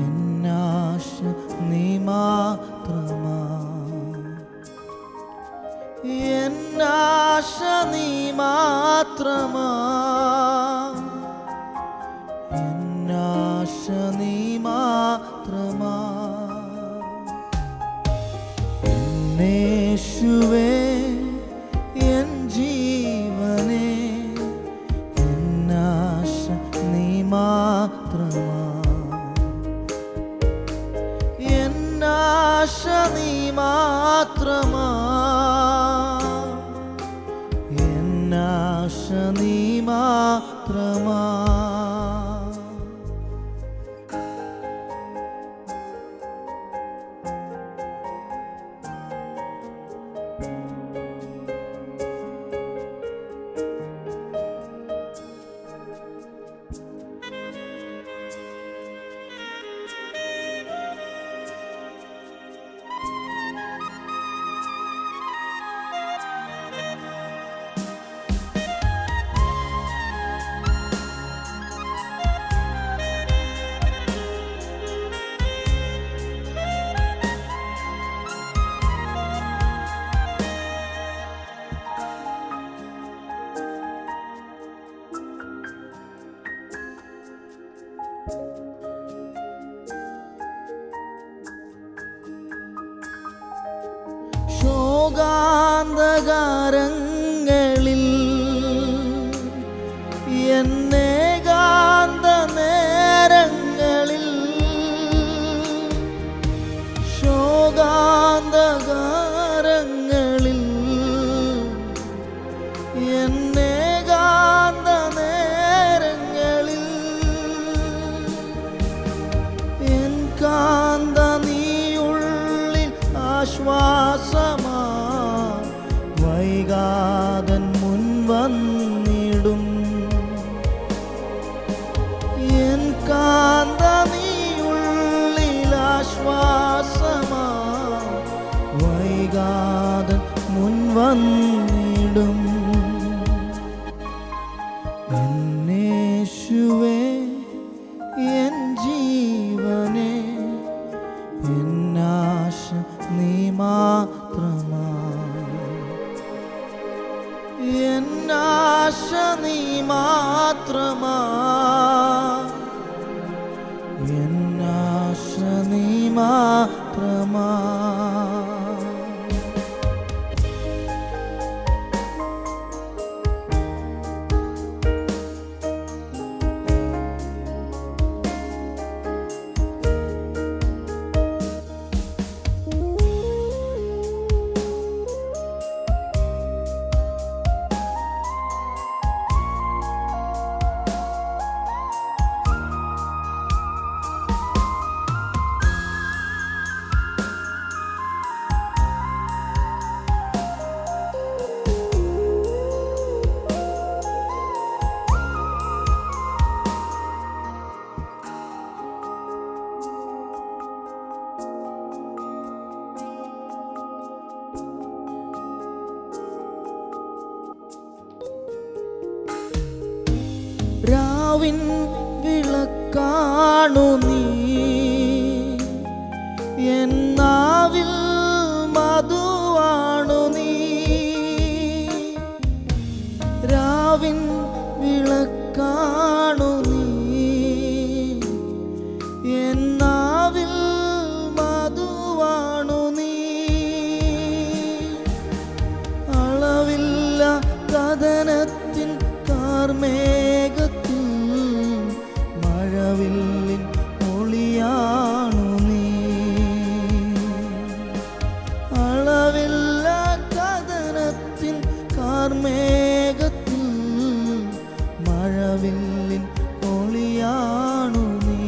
എന്നാശ നീ മാത്രമാ, എന്നാശ നീ മാത്രമാ, എന്നാശ നീ മാത്രമാ. യേശുവേ എൻ ജീവനേ, എന്നാശ നീ മാത്രമാ, എന്നാശ നീ മാത്രമാ, എന്നാശ നീ മാത്രമാ. ശോകാന്തകാരങ്ങളിൽ എന്നേകാന്ത നേരങ്ങളിൽ, ശോകാന്തകാരങ്ങളിൽ എന്നേകാന്ത നേരങ്ങളിൽ, എൻ കാന്ത നീയുള്ളിൽ ആശ്വാസമാ, വൈകാതൻ മുൻവന്നിടും. എൻ കാന്ത നീയുള്ളിൽ ആശ്വാസമാ, വൈകാതൻ മുൻവന്നിടും. യേശുവേ എൻ ജീവനേ, എന്നാശ നീ മാത്രമാ, എന്നാശ നീ മാത്രമാ, എന്നാശ നീ മാത്രമാ. രാവിൻ വിളക്കാണു നീ, എന്നാവിൽ മധുവാണു നീ. രാവിൻ വിളക്കാണു നീ, എന്നാവിൽ മധുവാണു നീ. അളവില്ല കഥനത്തിൻ കാർമേഘത്തിൽ മഴവില്ലിൻ ഒളിയാണു നീ. അളവില്ല കഥനത്തിൻ കാർമേഘത്തിൽ മഴവില്ലിൻ ഒളിയാണു നീ.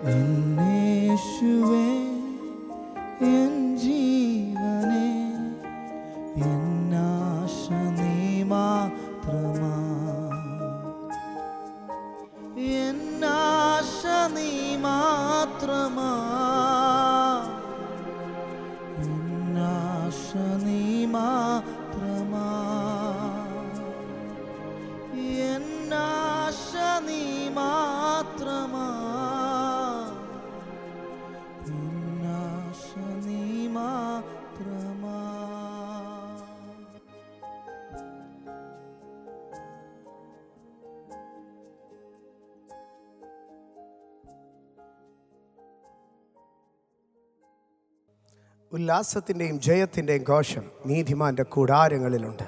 യേശുവേ എൻ ജീവനേ, എന്നാശ നീ മാത്രമാ, എന്നാശ നീ മാത്രമാ, എന്നാശ നീ മാത്രമാ, എന്നാശ നീ മാത്രമാ. ഉല്ലാസത്തിൻ്റെയും ജയത്തിൻ്റെയും ഘോഷം നീതിമാൻ്റെ കൂടാരങ്ങളിലുണ്ട്.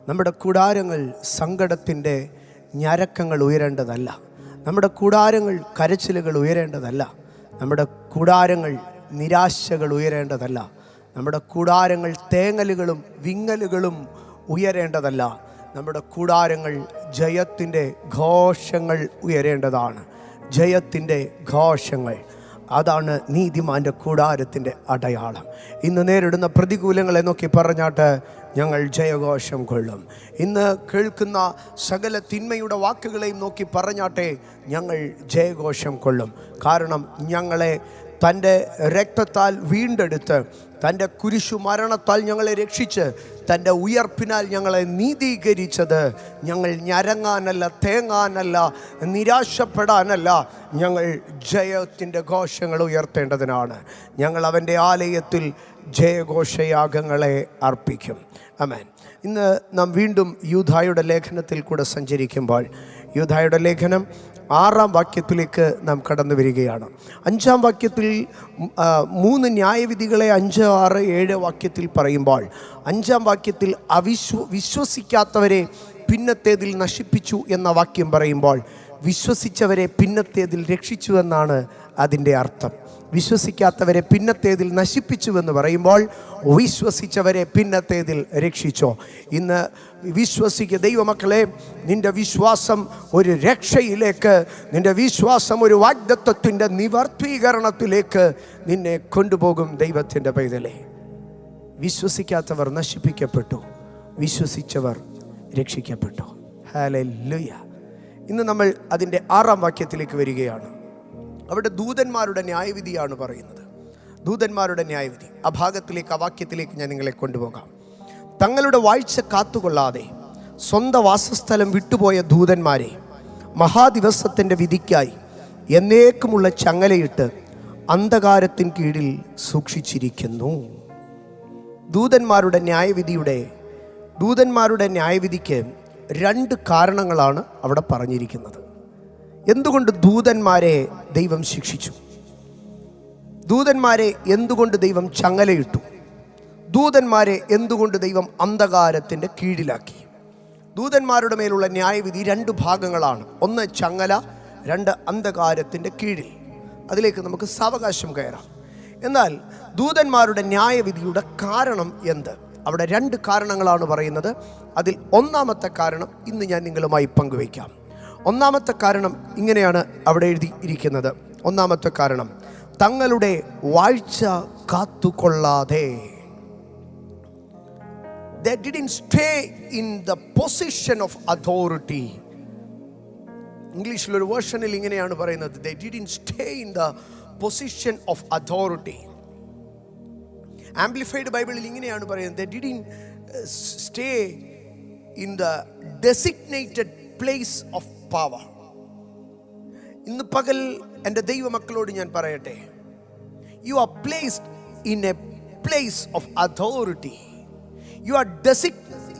നമ്മുടെ കൂടാരങ്ങൾ സങ്കടത്തിൻ്റെ ഞരക്കങ്ങൾ ഉയരേണ്ടതല്ല. നമ്മുടെ കൂടാരങ്ങൾ കരച്ചിലുകൾ ഉയരേണ്ടതല്ല. നമ്മുടെ കൂടാരങ്ങൾ നിരാശകൾ ഉയരേണ്ടതല്ല. നമ്മുടെ കൂടാരങ്ങൾ തേങ്ങലുകളും വിങ്ങലുകളും ഉയരേണ്ടതല്ല. നമ്മുടെ കൂടാരങ്ങൾ ജയത്തിൻ്റെ ഘോഷങ്ങൾ ഉയരേണ്ടതാണ്. ജയത്തിൻ്റെ ഘോഷങ്ങൾ, അതാണ് നീതിമാൻ്റെ കൂടാരത്തിൻ്റെ അടയാളം. ഇന്ന് നേരിടുന്ന പ്രതികൂലങ്ങളെ നോക്കി പറഞ്ഞാട്ട് ഞങ്ങൾ ജയഘോഷം കൊള്ളും. ഇന്ന് കേൾക്കുന്ന സകല തിന്മയുടെ വാക്കുകളെയും നോക്കി പറഞ്ഞാട്ടെ ഞങ്ങൾ ജയഘോഷം കൊള്ളും. കാരണം ഞങ്ങളെ തൻ്റെ രക്തത്താൽ വീണ്ടെടുത്ത്, തൻ്റെ കുരിശു മരണത്താൽ ഞങ്ങളെ രക്ഷിച്ച്, തൻ്റെ ഉയർപ്പിനാൽ ഞങ്ങളെ നീതീകരിച്ചത് ഞങ്ങൾ ഞരങ്ങാനല്ല, തേങ്ങാനല്ല, നിരാശപ്പെടാനല്ല. ഞങ്ങൾ ജയത്തിൻ്റെ ഘോഷങ്ങൾ ഉയർത്തേണ്ടതിനാണ്. ഞങ്ങൾ അവൻ്റെ ആലയത്തിൽ ജയഘോഷയാഗങ്ങളെ അർപ്പിക്കും. ആമേൻ. ഇന്ന് നാം വീണ്ടും യൂദായുടെ ലേഖനത്തിൽ കൂടെ സഞ്ചരിക്കുമ്പോൾ യൂദായുടെ ലേഖനം 6-ാം വാക്യത്തിലേക്ക് നാം കടന്നു വരികയാണ്. 5-ാം വാക്യത്തിൽ 3 ന്യായവിധികളെ 5, 6, 7 വാക്യത്തിൽ പറയുമ്പോൾ 5-ാം വാക്യത്തിൽ വിശ്വസിക്കാത്തവരെ പിന്നത്തേതിൽ നശിപ്പിച്ചു എന്ന വാക്യം പറയുമ്പോൾ വിശ്വസിച്ചവരെ പിന്നത്തേതിൽ രക്ഷിച്ചു എന്നാണ് അതിൻ്റെ അർത്ഥം. വിശ്വസിക്കാത്തവരെ പിന്നത്തേതിൽ നശിപ്പിച്ചുവെന്ന് പറയുമ്പോൾ വിശ്വസിച്ചവരെ പിന്നത്തേതിൽ രക്ഷിച്ചോ. ഇന്ന് വിശ്വസിക്കുക ദൈവമക്കളെ. നിൻ്റെ വിശ്വാസം ഒരു രക്ഷയിലേക്ക്, നിൻ്റെ വിശ്വാസം ഒരു വാഗ്ദത്തത്തിൻ്റെ നിവർത്തീകരണത്തിലേക്ക് നിന്നെ കൊണ്ടുപോകും ദൈവത്തിൻ്റെ പൈതലേ. വിശ്വസിക്കാത്തവർ നശിപ്പിക്കപ്പെട്ടു, വിശ്വസിച്ചവർ രക്ഷിക്കപ്പെട്ടു. ഹല്ലേലൂയ. ഇന്ന് നമ്മൾ അതിൻ്റെ 6-ാം വാക്യത്തിലേക്ക് വരികയാണ്. അവിടെ ദൂതന്മാരുടെ ന്യായവിധിയാണ് പറയുന്നത്. ദൂതന്മാരുടെ ന്യായവിധി. ആ ഭാഗത്തിലേക്ക്, ആ വാക്യത്തിലേക്ക് ഞാൻ നിങ്ങളെ കൊണ്ടുപോകാം. തങ്ങളുടെ വാഴ്ച കാത്തുകൊള്ളാതെ സ്വന്തം വാസസ്ഥലം വിട്ടുപോയ ദൂതന്മാരെ മഹാദിവസത്തിൻ്റെ വിധിക്കായി എന്നേക്കുമുള്ള ചങ്ങലയിട്ട് അന്ധകാരത്തിൻ കീഴിൽ സൂക്ഷിച്ചിരിക്കുന്നു. ദൂതന്മാരുടെ ന്യായവിധിക്ക് 2 കാരണങ്ങളാണ് അവിടെ പറഞ്ഞിരിക്കുന്നത്. എന്തുകൊണ്ട് ദൂതന്മാരെ ദൈവം ശിക്ഷിച്ചു? ദൂതന്മാരെ എന്തുകൊണ്ട് ദൈവം ചങ്ങലയിട്ടു? ദൂതന്മാരെ എന്തുകൊണ്ട് ദൈവം അന്ധകാരത്തിൻ്റെ കീഴിലാക്കി? ദൂതന്മാരുടെ മേലുള്ള ന്യായവിധി 2 ഭാഗങ്ങളാണ്. 1 ചങ്ങല, 2 അന്ധകാരത്തിൻ്റെ കീഴിൽ. അതിലേക്ക് നമുക്ക് സാവകാശം കയറാം. എന്നാൽ ദൂതന്മാരുടെ ന്യായവിധിയുടെ കാരണം എന്ത്? അവിടെ 2 കാരണങ്ങളാണ് പറയുന്നത്. അതിൽ 1-ാമത്തെ കാരണം ഇന്ന് ഞാൻ നിങ്ങളുമായി പങ്കുവയ്ക്കാം. 1-ാമത്തെ കാരണം ഇങ്ങനെയാണ് അവിടെ എഴുതിയിരിക്കുന്നത്. 1-ാമത്തെ കാരണം, തങ്ങളുടെ വാഴ്ച കാത്തുകൊള്ളാതെ. They didn't stay in the position of authority. ഇംഗ്ലീഷിലൊരു വേർഷനിൽ ഇങ്ങനെയാണ് പറയുന്നത്, they didn't stay in the position of authority. Amplified ബൈബിളിൽ ഇങ്ങനെയാണ് പറയുന്നത്, they didn't stay in the designated place of power. ഇന്ന് പകൽ എൻ്റെ ദൈവമക്കളോട് ഞാൻ പറയട്ടെ, you are placed in a place of authority.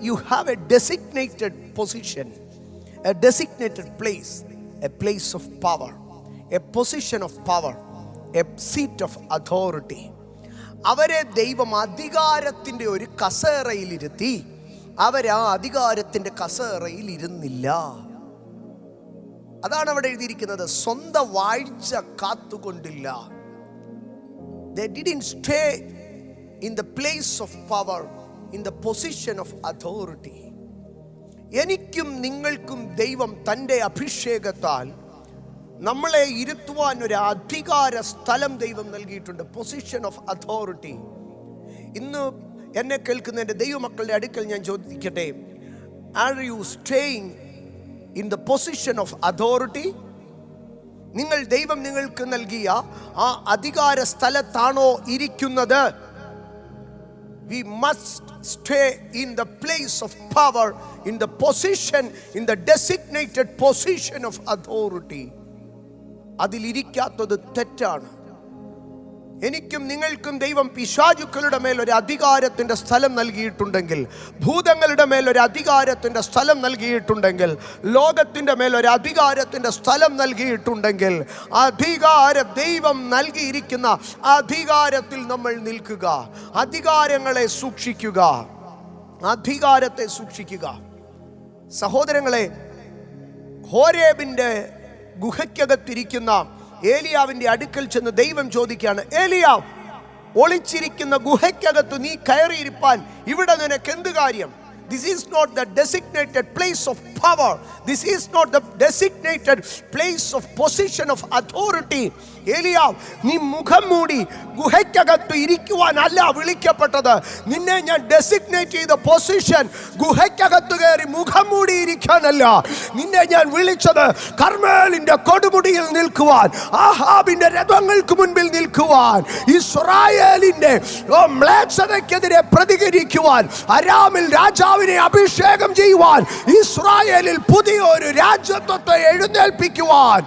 You have a designated position, a designated place, a place of power, a position of power, a seat of authority. അവരെ ദൈവം അധികാരത്തിൻ്റെ ഒരു കസേറയിലിരുത്തി. അവരാ അധികാരത്തിൻ്റെ കസേറയിൽ ഇരുന്നില്ല. അതാണ് അവിടെ എഴുതിയിരിക്കുന്നത്. സ്വന്തം വാഴ്ച കാത്തുകൊണ്ടില്ല. They didn't stay in the place of power, in the position of authority. എനിക്കും നിങ്ങൾക്കും ദൈവം തൻ്റെ അഭിഷേകത്താൽ നമ്മളെ ഇരുത്തുവാൻ ഒരു അധികാര സ്ഥലം ദൈവം നൽകിയിട്ടുണ്ട്. Position of authority. ഇന്ന് എന്നെ കേൾക്കുന്ന എൻ്റെ ദൈവമക്കളുടെ അടുക്കൽ ഞാൻ ചോദിക്കട്ടെ, are you staying in the position of authority? നിങ്ങൾ ദൈവം നിങ്ങൾക്ക് നൽകിയ ആ അധികാര സ്ഥലത്താണോ ഇരിക്കുന്നത്? We must stay in the place of power, in the position, in the designated position of authority. അതിലിരിക്കാത്തത് തെറ്റാണ്. എനിക്കും നിങ്ങൾക്കും ദൈവം പിശാചുക്കളുടെ മേൽ ഒരു അധികാരത്തിൻ്റെ സ്ഥലം നൽകിയിട്ടുണ്ടെങ്കിൽ, ഭൂതങ്ങളുടെ മേൽ ഒരു അധികാരത്തിൻ്റെ സ്ഥലം നൽകിയിട്ടുണ്ടെങ്കിൽ, ലോകത്തിൻ്റെ മേൽ ഒരു അധികാരത്തിൻ്റെ സ്ഥലം നൽകിയിട്ടുണ്ടെങ്കിൽ, അധികാരം ദൈവം നൽകിയിരിക്കുന്ന അധികാരത്തിൽ നമ്മൾ നിൽക്കുക. അധികാരങ്ങളെ സൂക്ഷിക്കുക, അധികാരത്തെ സൂക്ഷിക്കുക. സഹോദരങ്ങളെ, ഹോരേബിൻ്റെ ഗുഹയ്ക്കകത്തിരിക്കുന്ന ഏലിയാവിന്റെ അടുക്കൽ ചെന്ന് ദൈവം ചോദിക്കുകയാണ്, ഏലിയാവ്, ഒളിച്ചിരിക്കുന്ന ഗുഹയ്ക്കകത്ത് നീ കയറിയിരിപ്പാൻ ഇവിടെ നിനക്ക് എന്ത് കാര്യം? This is not the designated place of power. This is not the designated place of position of authority. ഏലിയാവ്, നീ മുഖം മൂടി ഗുഹയ്ക്കകത്ത് ഇരിക്കുവാനല്ല വിളിക്കപ്പെട്ടത്. നിന്നെ ഞാൻ ഡെസിഗ്നേറ്റ് ചെയ്ത പൊസിഷൻ ഗുഹയ്ക്കകത്ത് കയറി മുഖം മൂടി ഇരിക്കാനല്ല. നിന്നെ ഞാൻ വിളിച്ചത് കർമ്മേലിന്റെ കൊടുമുടിയിൽ നിൽക്കുവാൻ, ആഹാബിന്റെ രഥങ്ങൾക്ക് മുൻപിൽ നിൽക്കുവാൻ, ഇസ്രായേലിന്റെ മ്ലേച്ഛതയ്ക്കെതിരെ പ്രതികരിക്കുവാൻ, അരാമിൽ രാജാവിനെ അഭിഷേകം ചെയ്യുവാൻ, ഇസ്രായേലിൽ പുതിയൊരു രാജ്യത്വത്തെ എഴുന്നേൽപ്പിക്കുവാൻ.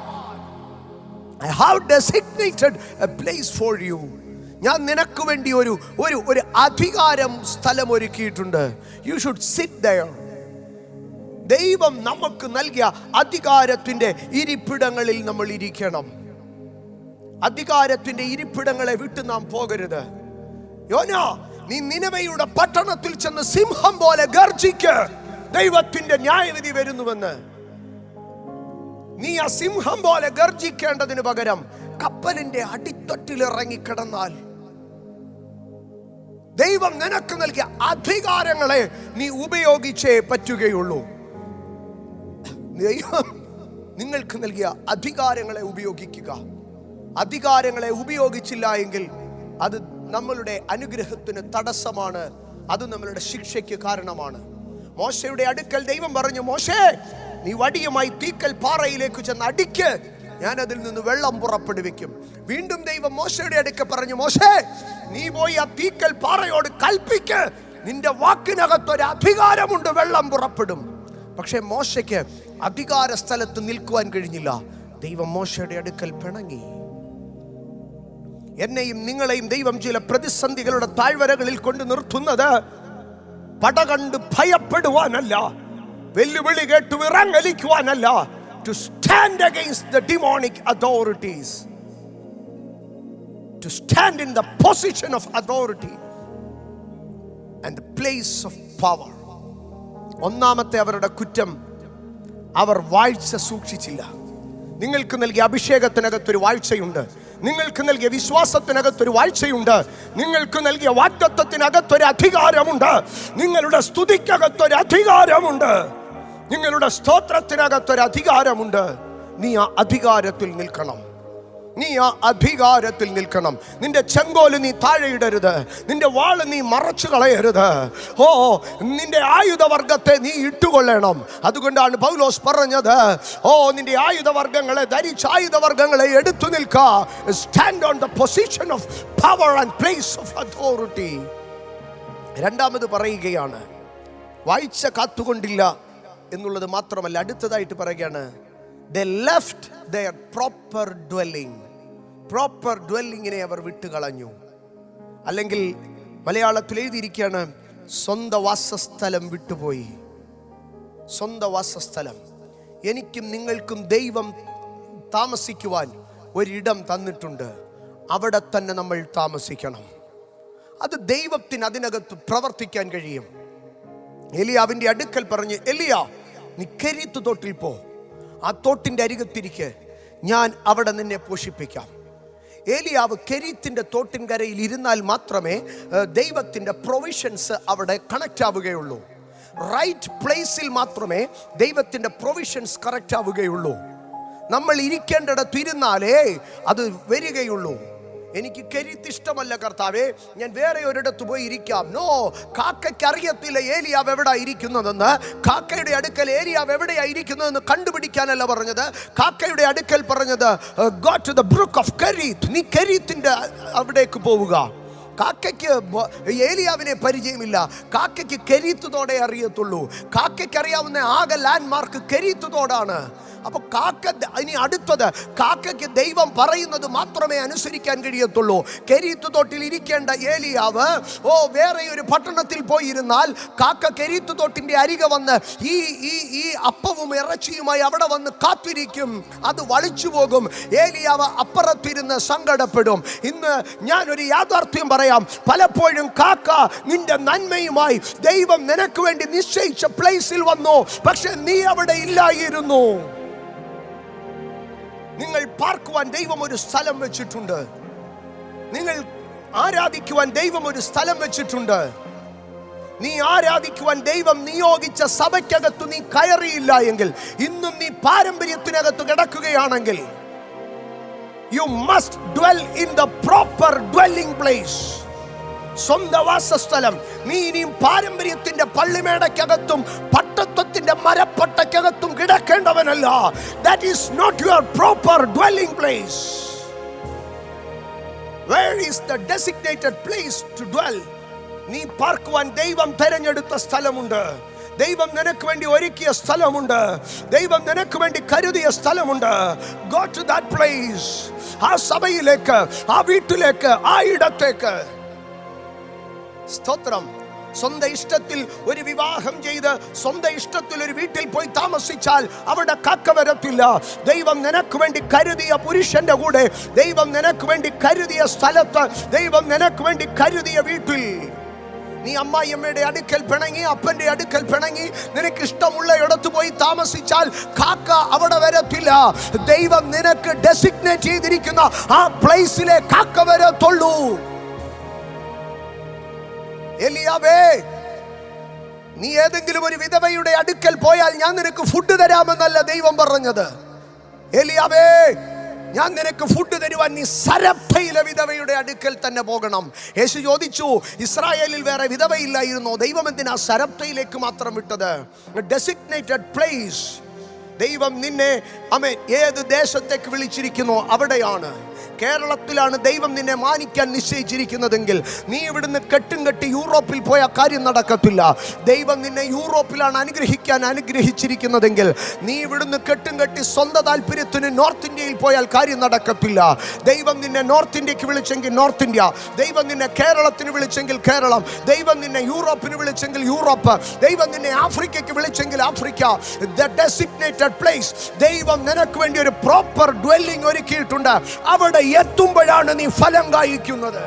I have designated a place for you. ഞാൻ നിനക്ക് വേണ്ടി ഒരു അധികാരം സ്ഥലം ഒരുക്കിയിട്ടുണ്ട്. You should sit there. ദൈവം നമുക്ക് നൽകിയ അധികാരത്തിന്റെ ഇരിപ്പിടങ്ങളിൽ നമ്മൾ ഇരിക്കണം. അധികാരത്തിന്റെ ഇരിപ്പിടങ്ങളെ വിട്ട് നാം പോകരുത്. യോനാ, നീ നിനവയുടെ പട്ടണത്തിൽ ചെന്ന് സിംഹം പോലെ ഗർജിക്ക്, ദൈവത്തിന്റെ ന്യായവിധി വരുന്നുവെന്ന്. നീ ആ സിംഹം പോലെ ഗർജിക്കേണ്ടതിന് പകരം കപ്പലിന്റെ അടിത്തട്ടിൽ ഇറങ്ങിക്കിടന്നാൽ, ദൈവം നിനക്ക് നൽകിയ അധികാരങ്ങളെ നീ ഉപയോഗിച്ചേ പറ്റുകയുള്ളൂ. ദൈവം നിങ്ങൾക്ക് നൽകിയ അധികാരങ്ങളെ ഉപയോഗിക്കുക. അധികാരങ്ങളെ ഉപയോഗിച്ചില്ല എങ്കിൽ അത് നമ്മളുടെ അനുഗ്രഹത്തിന് തടസ്സമാണ്, അത് നമ്മളുടെ ശിക്ഷയ്ക്ക് കാരണമാണ്. മോശയുടെ അടുക്കൽ ദൈവം പറഞ്ഞു, മോശേ, നീ വടിയുമായി തീക്കൽ പാറയിലേക്ക് ചെന്ന് അടിക്ക്, ഞാൻ അതിൽ നിന്ന് വെള്ളം പുറപ്പെടുവിക്കും. വീണ്ടും ദൈവം മോശയുടെ അടുക്കൽ പറഞ്ഞു, മോശേ, നീ പോയി ആ തീക്കൽ പാറയോട് കൽപ്പിക്ക്, നിന്റെ വാക്കിനകത്തൊരു അധികാരമുണ്ട്, വെള്ളം പുറപ്പെടും. പക്ഷെ മോശയ്ക്ക് അധികാര സ്ഥലത്ത് നിൽക്കുവാൻ കഴിഞ്ഞില്ല. ദൈവം മോശയുടെ അടുക്കൽ പിണങ്ങി. എന്നെയും നിങ്ങളെയും ദൈവം ചില പ്രതിസന്ധികളുടെ താഴ്വരകളിൽ കൊണ്ട് നിർത്തുന്നത് പട കണ്ട് ഭയപ്പെടുവാനല്ല, വെല്ലുവിളി കേട്ട് വിറങ്ങലിക്കുവാനല്ല. To stand against the demonic authorities, to stand in the position of authority and the place of power. ഒന്നാമത്തെ അവരുടെ കുറ്റം, അവർ വാഴ്ച സൂക്ഷിച്ചില്ല. നിങ്ങൾക്ക് നൽകിയ അഭിഷേകത്തിനകത്തൊരു വാഴ്ചയുണ്ട്, നിങ്ങൾക്ക് നൽകിയ വിശ്വാസത്തിനകത്തൊരു വാഴ്ചയുണ്ട്, നിങ്ങൾക്ക് നൽകിയ വാഗ്ദത്തത്തിനകത്തൊരു അധികാരമുണ്ട്, നിങ്ങളുടെ സ്തുതിക്കകത്തൊരു അധികാരമുണ്ട്, നിങ്ങളുടെ സ്തോത്രത്തിനകത്തൊരു അധികാരമുണ്ട്. നീ ആ അധികാരത്തിൽ നിൽക്കണം, നീ ആ അധികാരത്തിൽ നിൽക്കണം. നിന്റെ ചെങ്കോല് നീ താഴെയിടരുത്, നിന്റെ വാള് നീ മറച്ചു കളയരുത്. നിന്റെ ആയുധവർഗത്തെ നീ ഇട്ടുകൊള്ളണം. അതുകൊണ്ടാണ് പൗലോസ് പറഞ്ഞത്, നിന്റെ ആയുധവർഗങ്ങളെ ധരിച്ച ആയുധവർഗങ്ങളെ എടുത്തു നിൽക്കുക. Stand on the position of power and place of authority. രണ്ടാമത് പറയുകയാണ്, വാഴ്ച കാത്തുകൊണ്ടില്ല എന്നുള്ളത് മാത്രമല്ല, അടുത്തതായിട്ട് പറയുകയാണ്, they left their proper dwelling. Proper ഡ്വെല്ലിങ്ങിനെ അവർ വിട്ടുകളഞ്ഞു. അല്ലെങ്കിൽ മലയാളത്തിൽ എഴുതിയിരിക്കുകയാണ്, സ്വന്തം വാസസ്ഥലം വിട്ടുപോയി. സ്വന്തം വാസസ്ഥലം. എനിക്കും നിങ്ങൾക്കും ദൈവം താമസിക്കുവാൻ ഒരിടം തന്നിട്ടുണ്ട്, അവിടെ തന്നെ നമ്മൾ താമസിക്കണം. അത് ദൈവത്തിന് അതിനകത്ത് പ്രവർത്തിക്കാൻ കഴിയും. എലിയാവിന്റെ അടുക്കൽ പറഞ്ഞ്, എലിയാ, നീ കെരീത്ത് തോട്ടിൽ പോ, ആ തോട്ടിന്റെ അരികത്തിരിക്കെ, ഞാൻ അവിടെ നിന്നെ പോഷിപ്പിക്കാം. ഏലിയാവ് കെരീത്തിന്റെ തോട്ടിൻകരയിൽ ഇരുന്നാൽ മാത്രമേ ദൈവത്തിന്റെ പ്രൊവിഷൻസ് അവിടെ കണക്റ്റ് ആവുകയുള്ളൂ. റൈറ്റ് പ്ലേസിൽ മാത്രമേ ദൈവത്തിന്റെ പ്രൊവിഷൻസ് കറക്റ്റ് ആവുകയുള്ളൂ. നമ്മൾ ഇരിക്കേണ്ടിടത്ത് ഇരുന്നാലേ അത് വരികയുള്ളൂ. എനിക്ക് കെരീത്ത് ഇഷ്ടമല്ല കർത്താവേ, ഞാൻ വേറെ ഒരിടത്ത് പോയി ഇരിക്കാം. നോ, കാക്കയ്ക്ക് അറിയത്തില്ല ഏലിയാവ് എവിടെയാ ഇരിക്കുന്നതെന്ന്. കാക്കയുടെ അടുക്കൽ ഏലിയാവ് എവിടെയാ ഇരിക്കുന്നതെന്ന് കണ്ടുപിടിക്കാനല്ല പറഞ്ഞത്. കാക്കയുടെ അടുക്കൽ പറഞ്ഞത്, go to the brook of Cherith. നീ കെരീത്തിന്റെ അവിടേക്ക് പോവുക. കാക്കയ്ക്ക് ഏലിയാവിനെ പരിചയമില്ല, കാക്കയ്ക്ക് കെരീത്ത് തോടെ അറിയത്തുള്ളൂ. കാക്കയ്ക്ക് അറിയാവുന്ന ആകെ ലാൻഡ് മാർക്ക് കെരീത്ത് തോടാണ്. അപ്പൊ ഇനി അടുത്തത്, കാക്കയ്ക്ക് ദൈവം പറയുന്നത് മാത്രമേ അനുസരിക്കാൻ കഴിയത്തുള്ളൂ. കെരീത്ത് തോട്ടിൽ ഇരിക്കേണ്ട ഏലിയാവ് വേറെ ഒരു പട്ടണത്തിൽ പോയിരുന്നാൽ കാക്ക കെരീത്ത് തോട്ടിന്റെ അരികെ വന്ന് ഈ അപ്പവും ഇറച്ചിയുമായി അവിടെ വന്ന് കാത്തിരിക്കും. അത് വളിച്ചു പോകും. ഏലിയാവ് അപ്പുറത്തിരുന്ന് സങ്കടപ്പെടും. ഇന്ന് ഞാനൊരു യാഥാർത്ഥ്യം പറയാം. പലപ്പോഴും കാക്ക നിന്റെ നന്മയുമായി ദൈവം നിനക്ക് വേണ്ടി നിശ്ചയിച്ച പ്ലേസിൽ വന്നു, പക്ഷെ നീ അവിടെ ഇല്ലായിരുന്നു. നിങ്ങൾ പാർക്കുവാൻ ദൈവം ഒരു സ്ഥലം വെച്ചിട്ടുണ്ട്. നിങ്ങൾ ആരാധിക്കുവാൻ ദൈവം ഒരു സ്ഥലം വെച്ചിട്ടുണ്ട്. നീ ആരാധിക്കുവാൻ ദൈവം നിയോഗിച്ച സഭയ്ക്കകത്ത് നീ കയറിയില്ല എങ്കിൽ, ഇന്നും നീ പാരമ്പര്യത്തിനകത്ത് കിടക്കുകയാണെങ്കിൽ, you must dwell in the proper dwelling place. സ്വന്തം വാസസ്ഥലം. നീ ഇനിയും പാരമ്പര്യത്തിന്റെ പള്ളിമേടക്കകത്തും പട്ടത്വത്തിന്റെ മരപ്പട്ടക്കകത്തും കിടക്കേണ്ടവനല്ല. That is not your proper dwelling place. Where is the designated place to dwell? നീ പാർക്കുവാൻ ദൈവം തെരഞ്ഞെടുത്ത സ്ഥലമുണ്ട്. ദൈവം നിനക്ക് വേണ്ടി ഒരുക്കിയ സ്ഥലമുണ്ട്. ദൈവം നിനക്ക് വേണ്ടി കരുതിയ സ്ഥലമുണ്ട്. Go to that place. ആ സഭയിലേക്ക്, ആ വീട്ടിലേക്ക്, ആ ഇടത്തേക്ക്. സ്തോത്രം. സ്വന്തം ഇഷ്ടത്തിൽ ഒരു വിവാഹം ചെയ്ത് സ്വന്തം ഇഷ്ടത്തിൽ ഒരു വീട്ടിൽ പോയി താമസിച്ചാൽ അവിടെ കാക്ക വരത്തില്ല. ദൈവം നിനക്ക് വേണ്ടി കരുതിയ പുരുഷന്റെ കൂടെ, ദൈവം നിനക്ക് വേണ്ടി കരുതിയ സ്ഥലത്ത്, ദൈവം നിനക്ക് വേണ്ടി കരുതിയ വീട്ടിൽ നീ അമ്മായിയമ്മയുടെ അടുക്കൽ പിണങ്ങി, അപ്പന്റെ അടുക്കൽ പിണങ്ങി, നിനക്ക് ഇഷ്ടമുള്ള ഇടത്ത് പോയി താമസിച്ചാൽ കാക്ക അവിടെ വരത്തില്ല. ദൈവം നിനക്ക് ഡെസിഗ്നേറ്റ് ചെയ്തിരിക്കുന്ന ആ പ്ലേസിലെ കാക്ക വരത്തുള്ളൂ. എലിയാവേ, നീ ഏതെങ്കിലും ഒരു വിധവയുടെ അടുക്കൽ പോയാൽ ഞാൻ നിനക്ക് ഫുഡ് തരാമെന്നല്ല ദൈവം പറഞ്ഞത്. എലിയാവേ, ഞാൻ നിനക്ക് ഫുഡ് തരുവാൻ നീ സരപ്തയിലെ വിധവയുടെ അടുക്കൽ തന്നെ പോകണം. യേശു ചോദിച്ചു, ഇസ്രായേലിൽ വേറെ വിധവയില്ലായിരുന്നോ? ദൈവം എന്തിനാ സരപ്തയിലേക്ക് മാത്രം വിട്ടത്? Designated place. ദൈവം നിന്നെ ഏത് ദേശത്തേക്ക് വിളിച്ചിരിക്കുന്നോ അവിടെയാണ്. കേരളത്തിലാണ് ദൈവം നിന്നെ മാനിക്കാൻ നിശ്ചയിച്ചിരിക്കുന്നതെങ്കിൽ നീ ഇവിടുന്ന് കെട്ടും കെട്ടി യൂറോപ്പിൽ പോയ കാര്യം നടക്കത്തില്ല. ദൈവം നിന്നെ യൂറോപ്പിലാണ് അനുഗ്രഹിച്ചിരിക്കുന്നതെങ്കിൽ നീ ഇവിടുന്ന് കെട്ടും കെട്ടി സ്വന്തം താല്പര്യത്തിന് നോർത്ത് ഇന്ത്യയിൽ പോയാൽ കാര്യം നടക്കത്തില്ല. ദൈവം നിന്നെ നോർത്ത് ഇന്ത്യക്ക് വിളിച്ചെങ്കിൽ നോർത്ത് ഇന്ത്യ, ദൈവം നിന്നെ കേരളത്തിന് വിളിച്ചെങ്കിൽ കേരളം, ദൈവം നിന്നെ യൂറോപ്പിന് വിളിച്ചെങ്കിൽ യൂറോപ്പ്, ദൈവം നിന്നെ ആഫ്രിക്കയ്ക്ക് വിളിച്ചെങ്കിൽ ആഫ്രിക്ക. The designated place. ദൈവം നിനക്ക് വേണ്ടി ഒരു പ്രോപ്പർ ഡ്വെല്ലിംഗ് ഒരുക്കിയിട്ടുണ്ട്. അവിടെ എത്തുമ്പോഴാണ് നീ ഫലം കായ്ക്കുന്നത്.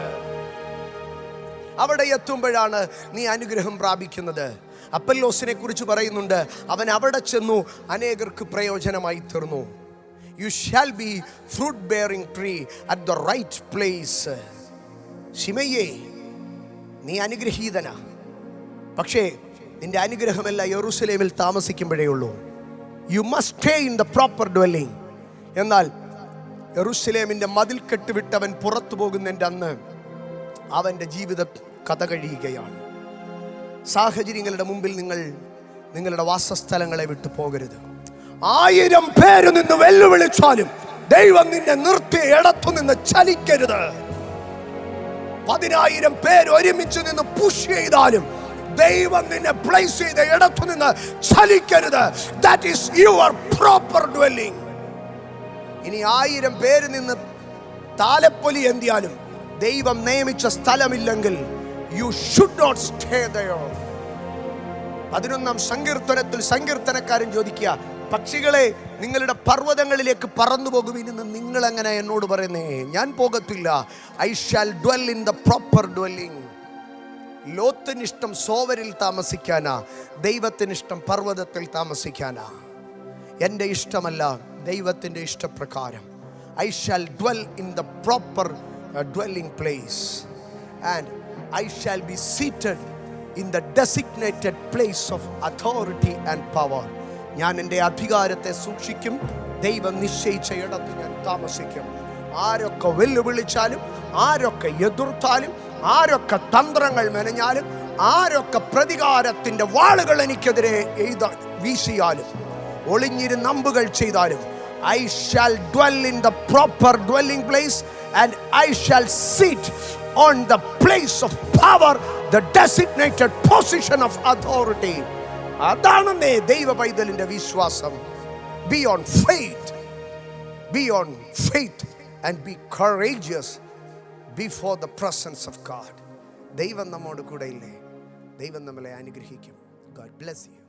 അവിടെ എത്തുമ്പോഴാണ് നീ അനുഗ്രഹം പ്രാപിക്കുന്നത്. അപ്പല്ലോസിനെ കുറിച്ച് പറയുന്നുണ്ട്, അവൻ അവിടെ ചെന്നു അനേകർക്ക് പ്രയോജനമായി തീർന്നു. You shall be fruit bearing tree at the right place. ശിമയെ, നീ അനുഗ്രഹീതനാ. പക്ഷേ നിന്റെ അനുഗ്രഹമല്ല യെരൂശലേമിൽ താമസിക്കുമ്പോഴേ ഉള്ളൂ. You must stay in the proper dwelling. എന്നാൽ യെരൂശലേമിന്റെ മതിൽ കെട്ടുവിട്ടവൻ പുറത്തു പോകുന്നതിൻ്റെ അന്ന് അവന്റെ ജീവിത കഥ കഴിയുകയാണ്. സാഹചര്യങ്ങളുടെ മുമ്പിൽ നിങ്ങളുടെ വാസസ്ഥലങ്ങളെ വിട്ടു പോകരുത്. 1000 പേര് നിന്ന് വെല്ലുവിളിച്ചാലും ദൈവം നിന്നെ നിർത്തിയ ഇടത്തു നിന്ന് ചലിക്കരുത്. 10,000 പേര് ഒരുമിച്ച് നിന്ന് പുഷ് ചെയ്താലും ദൈവം നിന്നെ പ്ലേസ് ചെയ്ത ഇടത്തു നിന്ന് ചലിക്കരുത്. That is your proper dwelling. ഇനി 1000 പേര് നിന്ന് താലപ്പൊലി എന്തിയാലും ദൈവം നിയമിച്ച സ്ഥലമില്ലെങ്കിൽ you should not stay there. 11-ാം സങ്കീർത്തനത്തിൽ സങ്കീർത്തനക്കാരൻ ചോദിക്കുക, പക്ഷികളെ നിങ്ങളുടെ പർവ്വതങ്ങളിലേക്ക് പറന്നു പോകുവിനെന്ന് നിങ്ങൾ എങ്ങനെ എന്നോട് പറയുന്നേ? ഞാൻ പോകത്തില്ല. I shall dwell in the proper dwelling. ലോത്തിനിഷ്ടം സോവരിൽ താമസിക്കാനാ, ദൈവത്തിനിഷ്ടം പർവ്വതത്തിൽ താമസിക്കാനാ. എൻ്റെ ഇഷ്ടമല്ല, ദൈവത്തിൻ്റെ ഇഷ്ടപ്രകാരം. I shall dwell in the proper dwelling place and I shall be seated in the designated place of authority and power. ഞാൻ എൻ്റെ അധികാരത്തെ സൂക്ഷിക്കും. ദൈവം നിശ്ചയിച്ച ഇടത്ത് ഞാൻ താമസിക്കും. ആരൊക്കെ വെല്ലുവിളിച്ചാലും, ആരൊക്കെ എതിർത്താലും, ആരൊക്കെ തന്ത്രങ്ങൾ മെനഞ്ഞാലും, ആരൊക്കെ പ്രതികാരത്തിൻ്റെ വാളുകൾ എനിക്കെതിരെ വീശിയാലും, ഒളിഞ്ഞിരുന്ന് അമ്പുകൾ ചെയ്താലും, I shall dwell in the proper dwelling place and I shall sit on the place of power, the designated position of authority. അതാണ് ദൈവ പൈതലിന്റെ വിശ്വാസം. Be on faith. Be on faith and be courageous before the presence of God. ദൈവം നമ്മോട് കൂടെ ഇല്ലേ? ദൈവം നമ്മളെ അനുഗ്രഹിക്കും. God bless you.